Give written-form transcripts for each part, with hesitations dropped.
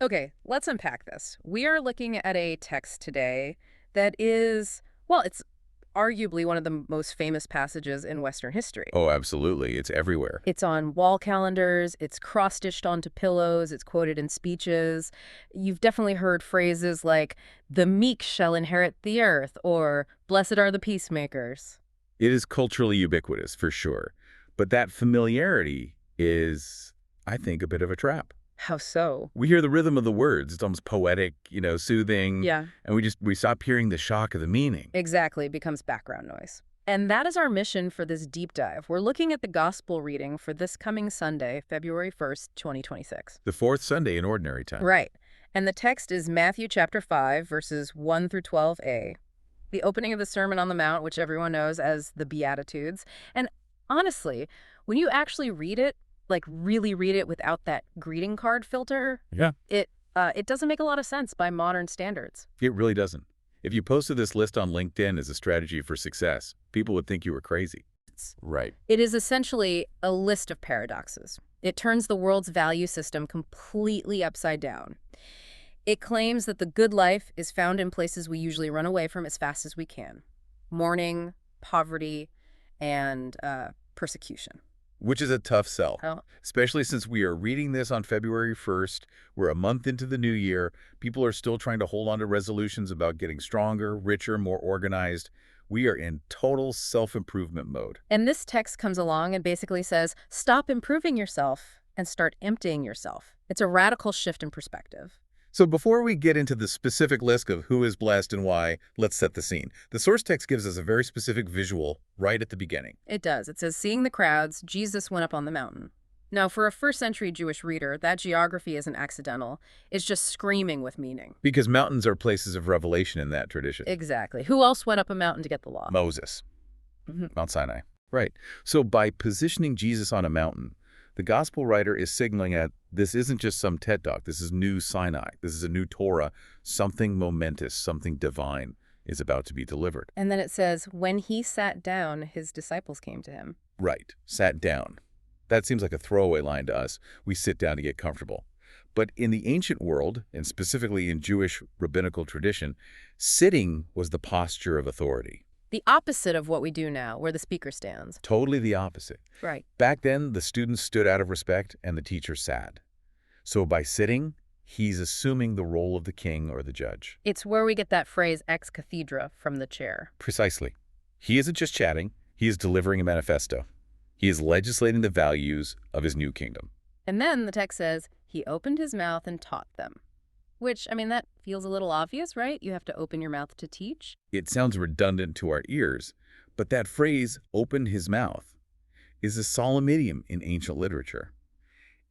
Okay, let's unpack this. We are looking at a text today that is, well, it's arguably one of the most famous passages in Western history. Oh, absolutely. It's everywhere. It's on wall calendars, it's cross-stitched onto pillows, it's quoted in speeches. You've definitely heard phrases like, the meek shall inherit the earth, or blessed are the peacemakers. It is culturally ubiquitous, for sure. But that familiarity is, I think, a bit of a trap. How so? We hear the rhythm of the words. It's almost poetic, soothing. Yeah, And we stop hearing the shock of the meaning. exactly, becomes background noise. And that is our mission for this deep dive. We're looking at the gospel reading for this coming Sunday, February 1st, 2026. The fourth Sunday in Ordinary Time. Right. And the text is Matthew chapter 5, verses 1 through 12a. The opening of the Sermon on the Mount, which everyone knows as the Beatitudes. And honestly, when you actually read it, like really read it without that greeting card filter, Yeah. it doesn't make a lot of sense by modern standards. It really doesn't. If you posted this list on LinkedIn as a strategy for success, people would think you were crazy. Right. It is essentially a list of paradoxes. It turns the world's value system completely upside down. It claims that the good life is found in places we usually run away from as fast as we can. Mourning, poverty, and persecution. Which is a tough sell, Oh, especially since we are reading this on February 1st. We're a month into the new year. People are still trying to hold on to resolutions about getting stronger, richer, more organized. We are in total self-improvement mode. and this text comes along and basically says, stop improving yourself and start emptying yourself. It's a radical shift in perspective. So before we get into the specific list of who is blessed and why, let's set the scene. The source text gives us a very specific visual right at the beginning. It does. It says, seeing the crowds, Jesus went up on the mountain. Now, for a first-century Jewish reader, that geography isn't accidental. It's just screaming with meaning. Because mountains are places of revelation in that tradition. Exactly. Who else went up a mountain to get the law? Moses, Mhm. Mount Sinai. Right. So by positioning Jesus on a mountain, the gospel writer is signaling that this isn't just some TED Talk. This is new Sinai. This is a new Torah. Something momentous, something divine is about to be delivered. And then it says, when he sat down, his disciples came to him. Right. Sat down. That seems like a throwaway line to us. We sit down to get comfortable. But in the ancient world, and specifically in Jewish rabbinical tradition, sitting was the posture of authority. The opposite of what we do now, where the speaker stands. Totally the opposite. Right. Back then, the students stood out of respect and the teacher sat. So by sitting, he's assuming the role of the king or the judge. It's where we get that phrase ex cathedra, from the chair. Precisely. He isn't just chatting, he is delivering a manifesto. He is legislating the values of his new kingdom. And then the text says, he opened his mouth and taught them. Which, I mean, that feels a little obvious, right? You have to open your mouth to teach. It sounds redundant to our ears, but that phrase, opened his mouth, is a solemn idiom in ancient literature.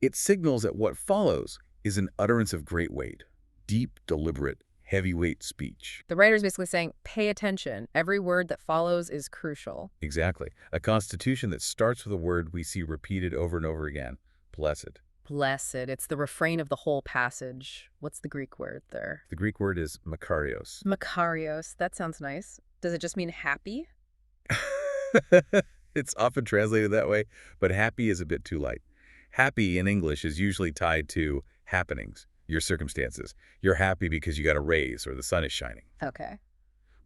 It signals that what follows is an utterance of great weight, deep, deliberate, heavyweight speech. The writer's basically saying, pay attention. Every word that follows is crucial. Exactly. A constitution that starts with a word we see repeated over and over again, blessed. Blessed. It's the refrain of the whole passage. What's the Greek word there? The Greek word is makarios. Makarios. That sounds nice. Does it just mean happy? It's often translated that way, but happy is a bit too light. Happy in English is usually tied to happenings, your circumstances. You're happy because you got a raise or the sun is shining. Okay.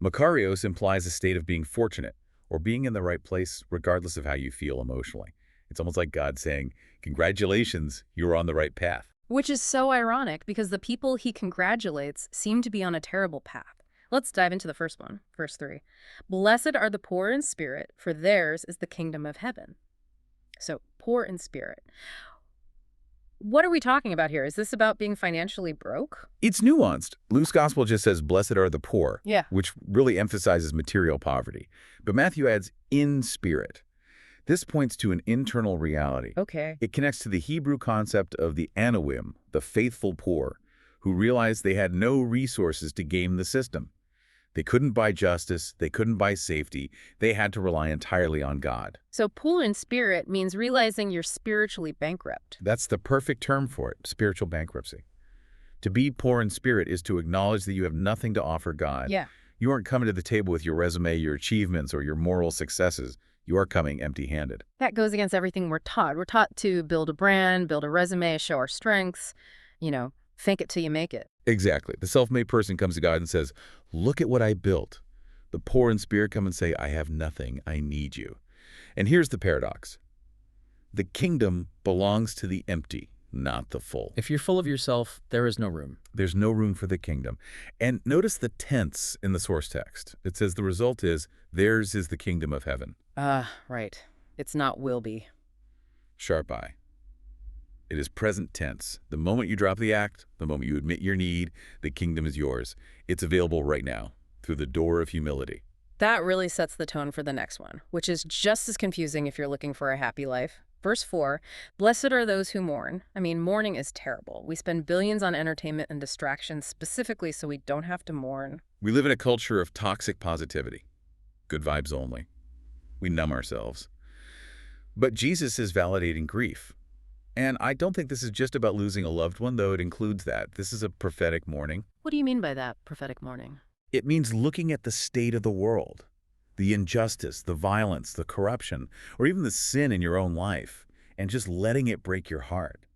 Makarios implies a state of being fortunate or being in the right place regardless of how you feel emotionally. It's almost like God saying, congratulations, you're on the right path. Which is so ironic because the people he congratulates seem to be on a terrible path. Let's dive into the first one, verse 3. Blessed are the poor in spirit, for theirs is the kingdom of heaven. So, poor in spirit. What are we talking about here? Is this about being financially broke? It's nuanced. Luke's gospel just says, blessed are the poor, Yeah. which really emphasizes material poverty. But Matthew adds, in spirit. This points to an internal reality. Okay. It connects to the Hebrew concept of the anawim, the faithful poor, who realized they had no resources to game the system. They couldn't buy justice, they couldn't buy safety, they had to rely entirely on God. So poor in spirit means realizing you're spiritually bankrupt. That's the perfect term for it, spiritual bankruptcy. To be poor in spirit is to acknowledge that you have nothing to offer God. Yeah. You aren't coming to the table with your resume, your achievements, or your moral successes. You are coming empty-handed. That goes against everything we're taught. We're taught to build a brand, build a resume, show our strengths, Fake it till you make it. Exactly. The self-made person comes to God and says, look at what I built. The poor in spirit come and say, I have nothing. I need you. And here's the paradox. The kingdom belongs to the empty, not the full. If you're full of yourself, there is no room. There's no room for the kingdom. And notice the tense in the source text. It says the result is, theirs is the kingdom of heaven. Right. It's not will be. Sharp eye. It is present tense. The moment you drop the act, the moment you admit your need, the kingdom is yours. It's available right now, through the door of humility. That really sets the tone for the next one, which is just as confusing if you're looking for a happy life. Verse 4, blessed are those who mourn. I mean, mourning is terrible. We spend billions on entertainment and distractions specifically so we don't have to mourn. We live in a culture of toxic positivity. Good vibes only. We numb ourselves. But Jesus is validating grief. And I don't think this is just about losing a loved one, though it includes that. This is a prophetic mourning. What do you mean by that, prophetic mourning? It means looking at the state of the world, the injustice, the violence, the corruption, or even the sin in your own life, and just letting it break your heart.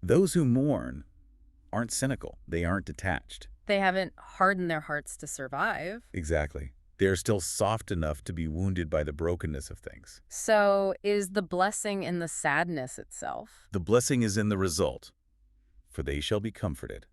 Those who mourn aren't cynical. They aren't detached. They haven't hardened their hearts to survive. Exactly. They are still soft enough to be wounded by the brokenness of things. So is the blessing in the sadness itself? The blessing is in the result, for they shall be comforted.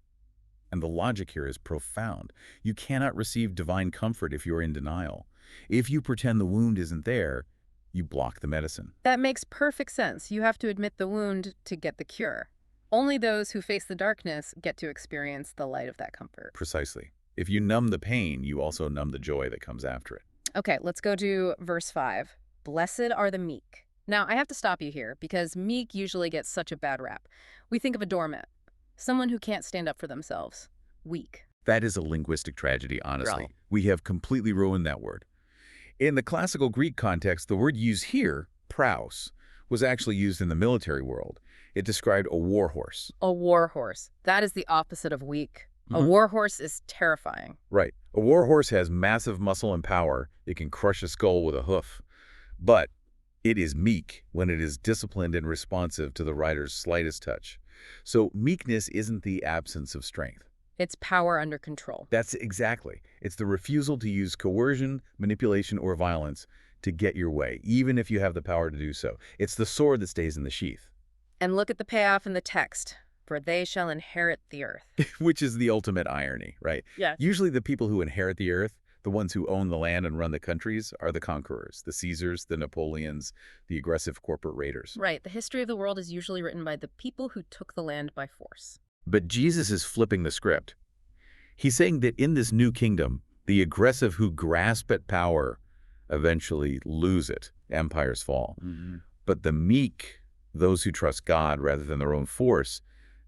And the logic here is profound. You cannot receive divine comfort if you're in denial. If you pretend the wound isn't there, you block the medicine. That makes perfect sense. You have to admit the wound to get the cure. Only those who face the darkness get to experience the light of that comfort. Precisely. If you numb the pain, you also numb the joy that comes after it. Okay, let's go to verse 5. Blessed are the meek. Now, I have to stop you here because meek usually gets such a bad rap. We think of a doormat, someone who can't stand up for themselves. Weak. That is a linguistic tragedy, honestly. Growl. We have completely ruined that word. In the classical Greek context, the word used here, praus, was actually used in the military world. It described a war horse. A war horse. That is the opposite of weak. A war horse is terrifying. Right. A war horse has massive muscle and power. It can crush a skull with a hoof. But it is meek when it is disciplined and responsive to the rider's slightest touch. So meekness isn't the absence of strength. It's power under control. That's exactly. It's the refusal to use coercion, manipulation, or violence to get your way, even if you have the power to do so. It's the sword that stays in the sheath. And look at the payoff in the text. For they shall inherit the earth. Which is the ultimate irony, right? Yeah. Usually the people who inherit the earth, the ones who own the land and run the countries, are the conquerors, the Caesars, the Napoleons, the aggressive corporate raiders. Right. The history of the world is usually written by the people who took the land by force. But Jesus is flipping the script. He's saying that in this new kingdom, the aggressive who grasp at power eventually lose it. Empires fall. But the meek, those who trust God rather than their own force,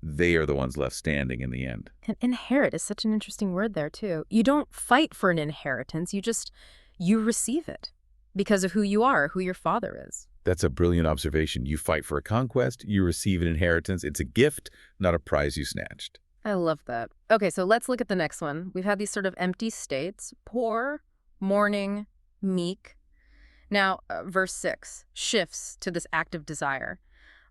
they are the ones left standing in the end. And inherit is such an interesting word there, too. You don't fight for an inheritance. You receive it because of who you are, who your father is. That's a brilliant observation. You fight for a conquest, you receive an inheritance. It's a gift, not a prize you snatched. I love that. Okay, so let's look at the next one. We've had these sort of empty states: poor, mourning, meek. Now, verse 6 shifts to this active desire.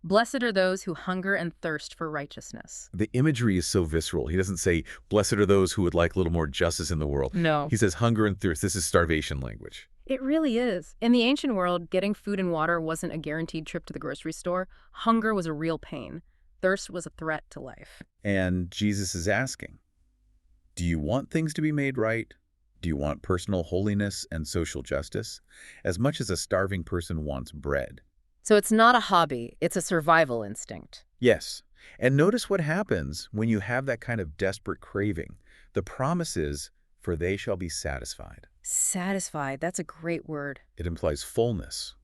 Blessed are those who hunger and thirst for righteousness. The imagery is so visceral. He doesn't say, blessed are those who would like a little more justice in the world. No. He says hunger and thirst. This is starvation language. It really is. In the ancient world, getting food and water wasn't a guaranteed trip to the grocery store. Hunger was a real pain. Thirst was a threat to life. And Jesus is asking, do you want things to be made right? Do you want personal holiness and social justice? As much as a starving person wants bread. So it's not a hobby, it's a survival instinct. Yes. And notice what happens when you have that kind of desperate craving. The promise is, for they shall be satisfied. Satisfied, that's a great word. It implies fullness.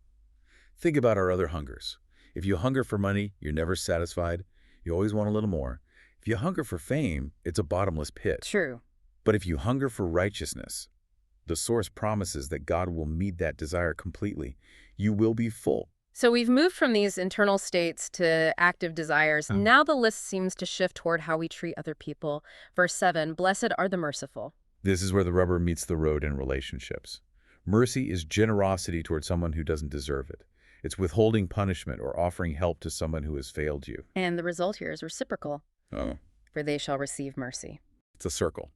Think about our other hungers. If you hunger for money, you're never satisfied. You always want a little more. If you hunger for fame, it's a bottomless pit. True. But if you hunger for righteousness, the source promises that God will meet that desire completely. You will be full. So we've moved from these internal states to active desires. Now the list seems to shift toward how we treat other people. Verse 7, blessed are the merciful. This is where the rubber meets the road in relationships. Mercy is generosity toward someone who doesn't deserve it. It's withholding punishment or offering help to someone who has failed you. And the result here is reciprocal. Oh. for they shall receive mercy. It's a circle.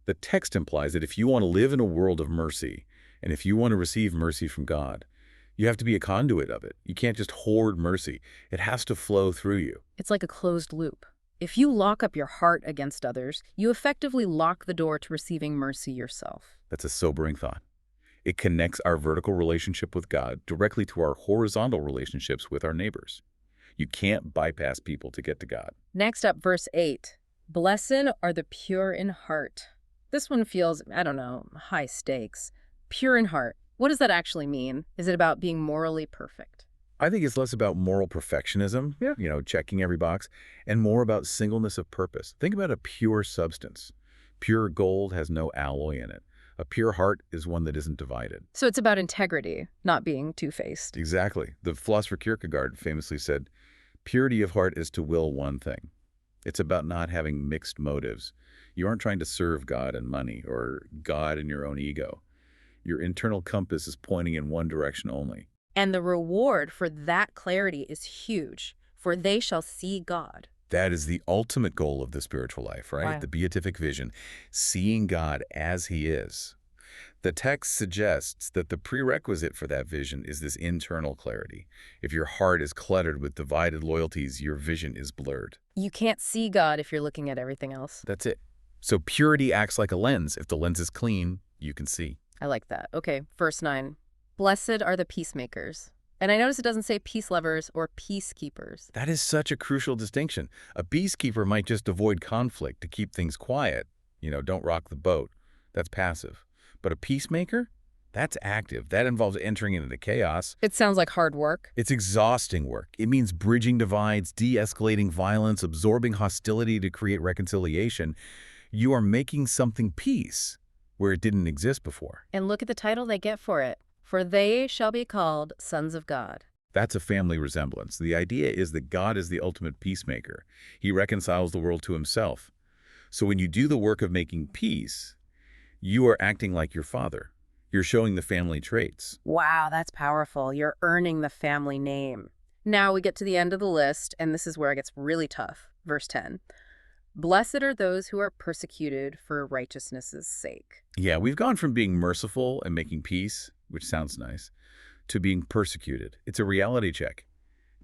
The text implies that if you want to live in a world of mercy, and if you want to receive mercy from God, you have to be a conduit of it. You can't just hoard mercy. It has to flow through you. It's like a closed loop. If you lock up your heart against others, you effectively lock the door to receiving mercy yourself. That's a sobering thought. It connects our vertical relationship with God directly to our horizontal relationships with our neighbors. You can't bypass people to get to God. Next up, verse 8. Blessed are the pure in heart. This one feels, I don't know, high stakes. Pure in heart. What does that actually mean? Is it about being morally perfect? I think it's less about moral perfectionism, checking every box, and more about singleness of purpose. Think about a pure substance. Pure gold has no alloy in it. A pure heart is one that isn't divided. So it's about integrity, not being two-faced. Exactly. The philosopher Kierkegaard famously said, purity of heart is to will one thing. It's about not having mixed motives. You aren't trying to serve God and money or God and your own ego. Your internal compass is pointing in one direction only. And the reward for that clarity is huge, for they shall see God. That is the ultimate goal of the spiritual life, right? Wow. The beatific vision, seeing God as he is. The text suggests that the prerequisite for that vision is this internal clarity. If your heart is cluttered with divided loyalties, your vision is blurred. You can't see God if you're looking at everything else. That's it. So purity acts like a lens. If the lens is clean, you can see. I like that. Okay, verse 9. Blessed are the peacemakers. And I notice it doesn't say peace lovers or peacekeepers. That is such a crucial distinction. A peacekeeper might just avoid conflict to keep things quiet. Don't rock the boat. That's passive. But a peacemaker? That's active. That involves entering into the chaos. It sounds like hard work. It's exhausting work. It means bridging divides, de-escalating violence, absorbing hostility to create reconciliation. You are making something peace where it didn't exist before. And look at the title they get for it. For they shall be called sons of God. That's a family resemblance. The idea is that God is the ultimate peacemaker. He reconciles the world to himself. So when you do the work of making peace, you are acting like your father. You're showing the family traits. Wow, that's powerful. You're earning the family name. Now we get to the end of the list, and this is where it gets really tough. Verse 10. Blessed are those who are persecuted for righteousness' sake. Yeah, we've gone from being merciful and making peace, which sounds nice, to being persecuted. It's a reality check.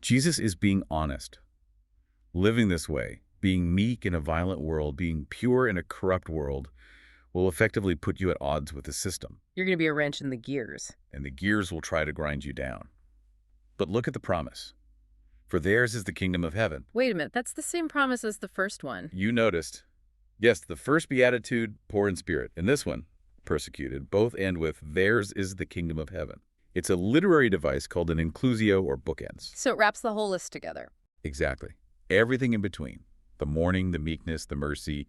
Jesus is being honest. Living this way, being meek in a violent world, being pure in a corrupt world, will effectively put you at odds with the system. You're going to be a wrench in the gears. And the gears will try to grind you down. But look at the promise. For theirs is the kingdom of heaven. Wait a minute, that's the same promise as the first one. You noticed. Yes, the first beatitude, poor in spirit, and this one, persecuted, both end with theirs is the kingdom of heaven. It's a literary device called an inclusio or bookends. So it wraps the whole list together. Exactly. Everything in between. The mourning, the meekness, the mercy.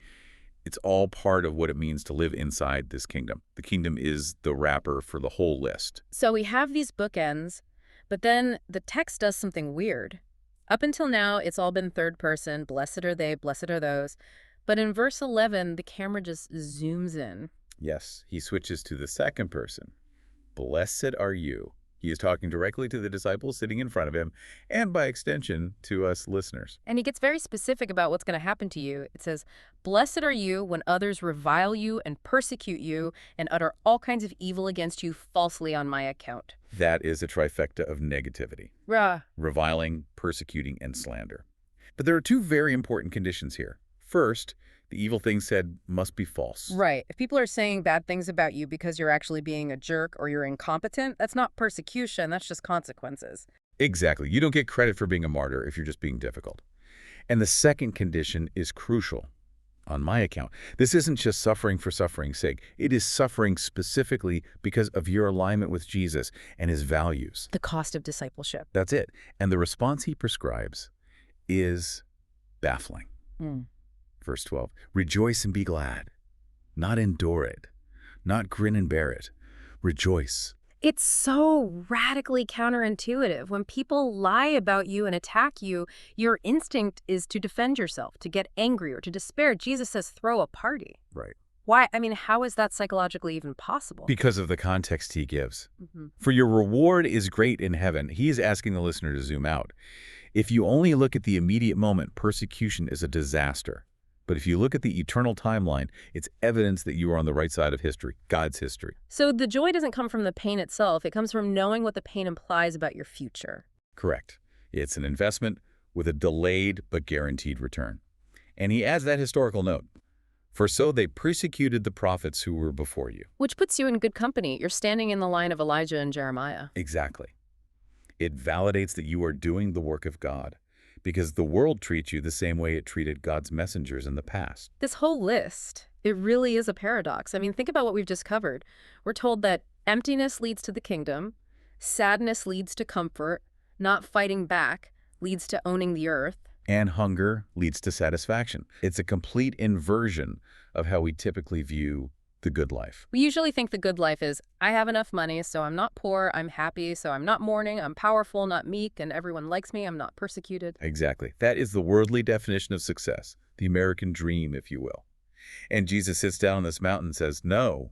It's all part of what it means to live inside this kingdom. The kingdom is the wrapper for the whole list. So we have these bookends, but then the text does something weird. Up until now, it's all been third person. Blessed are they, blessed are those. But in verse 11, the camera just zooms in. Yes, he switches to the second person. Blessed are you. He is talking directly to the disciples sitting in front of him, and by extension, to us listeners. And he gets very specific about what's going to happen to you. It says, blessed are you when others revile you and persecute you and utter all kinds of evil against you falsely on my account. That is a trifecta of negativity. Rah. Reviling, persecuting, and slander. But there are two very important conditions here. First, the evil thing said must be false. Right. If people are saying bad things about you because you're actually being a jerk or you're incompetent, that's not persecution, that's just consequences. Exactly. You don't get credit for being a martyr if you're just being difficult. And the second condition is crucial. On my account, this isn't just suffering for suffering's sake. It is suffering specifically because of your alignment with Jesus and his values. The cost of discipleship. That's it. And the response he prescribes is baffling. Verse 12, rejoice and be glad, not endure it, not grin and bear it. Rejoice. It's so radically counterintuitive. When people lie about you and attack you, your instinct is to defend yourself, to get angry or to despair. Jesus says throw a party. Right. Why? I mean, how is that psychologically even possible? Because of the context he gives. For your reward is great in heaven. He is asking the listener to zoom out. If you only look at the immediate moment, persecution is a disaster. But if you look at the eternal timeline, it's evidence that you are on the right side of history, God's history. So the joy doesn't come from the pain itself. It comes from knowing what the pain implies about your future. Correct. It's an investment with a delayed but guaranteed return. And he adds that historical note. For so they persecuted the prophets who were before you. Which puts you in good company. You're standing in the line of Elijah and Jeremiah. Exactly. It validates that you are doing the work of God, because the world treats you the same way it treated God's messengers in the past. This whole list, it really is a paradox. I mean, think about what we've just covered. We're told that emptiness leads to the kingdom, sadness leads to comfort, not fighting back leads to owning the earth. And hunger leads to satisfaction. It's a complete inversion of how we typically view the good life. We usually think the good life is, I have enough money, so I'm not poor, I'm happy, so I'm not mourning, I'm powerful, not meek, and everyone likes me, I'm not persecuted. Exactly. That is the worldly definition of success, the American dream, if you will. And Jesus sits down on this mountain and says, no,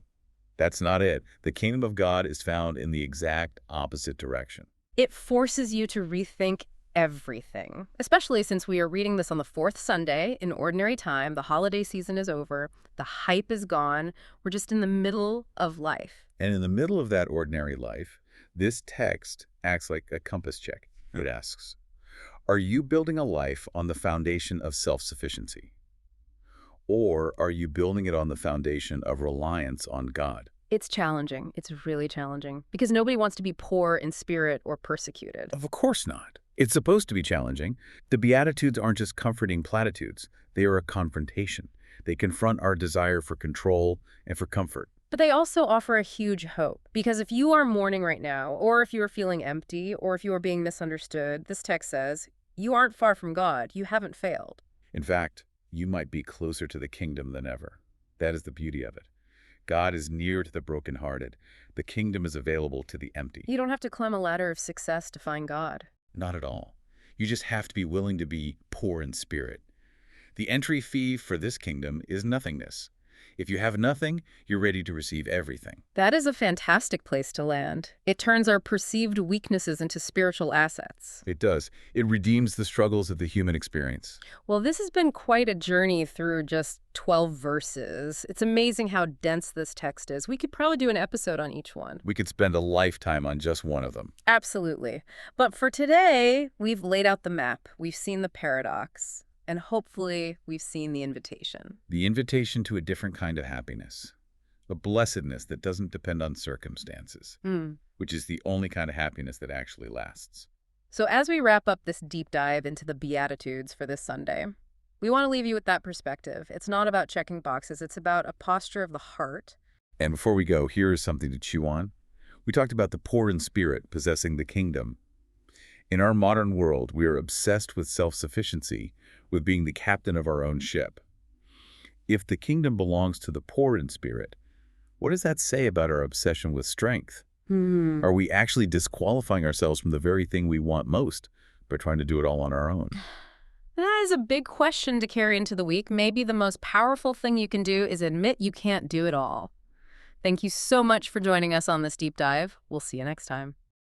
that's not it. The kingdom of God is found in the exact opposite direction. It forces you to rethink everything, especially since we are reading this on the fourth Sunday in ordinary time. The holiday season is over. The hype is gone. We're just in the middle of life. And in the middle of that ordinary life, this text acts like a compass check. It asks, are you building a life on the foundation of self-sufficiency? Or are you building it on the foundation of reliance on God? It's challenging. It's really challenging because nobody wants to be poor in spirit or persecuted. Of course not. It's supposed to be challenging. The Beatitudes aren't just comforting platitudes. They are a confrontation. They confront our desire for control and for comfort. But they also offer a huge hope, because if you are mourning right now, or if you are feeling empty, or if you are being misunderstood, this text says, you aren't far from God. You haven't failed. In fact, you might be closer to the kingdom than ever. That is the beauty of it. God is near to the brokenhearted. The kingdom is available to the empty. You don't have to climb a ladder of success to find God. Not at all. You just have to be willing to be poor in spirit. The entry fee for this kingdom is nothingness. If you have nothing, you're ready to receive everything. That is a fantastic place to land. It turns our perceived weaknesses into spiritual assets. It does. It redeems the struggles of the human experience. Well, this has been quite a journey through just 12 verses. It's amazing how dense this text is. We could probably do an episode on each one. We could spend a lifetime on just one of them. Absolutely. But for today, we've laid out the map. We've seen the paradox. And hopefully, we've seen the invitation. The invitation to a different kind of happiness. A blessedness that doesn't depend on circumstances, which is the only kind of happiness that actually lasts. So as we wrap up this deep dive into the Beatitudes for this Sunday, we want to leave you with that perspective. It's not about checking boxes. It's about a posture of the heart. And before we go, here is something to chew on. We talked about the poor in spirit possessing the kingdom. In our modern world, we are obsessed with self-sufficiency, with being the captain of our own ship. If the kingdom belongs to the poor in spirit, what does that say about our obsession with strength? Are we actually disqualifying ourselves from the very thing we want most by trying to do it all on our own? That is a big question to carry into the week. Maybe the most powerful thing you can do is admit you can't do it all. Thank you so much for joining us on this deep dive. We'll see you next time.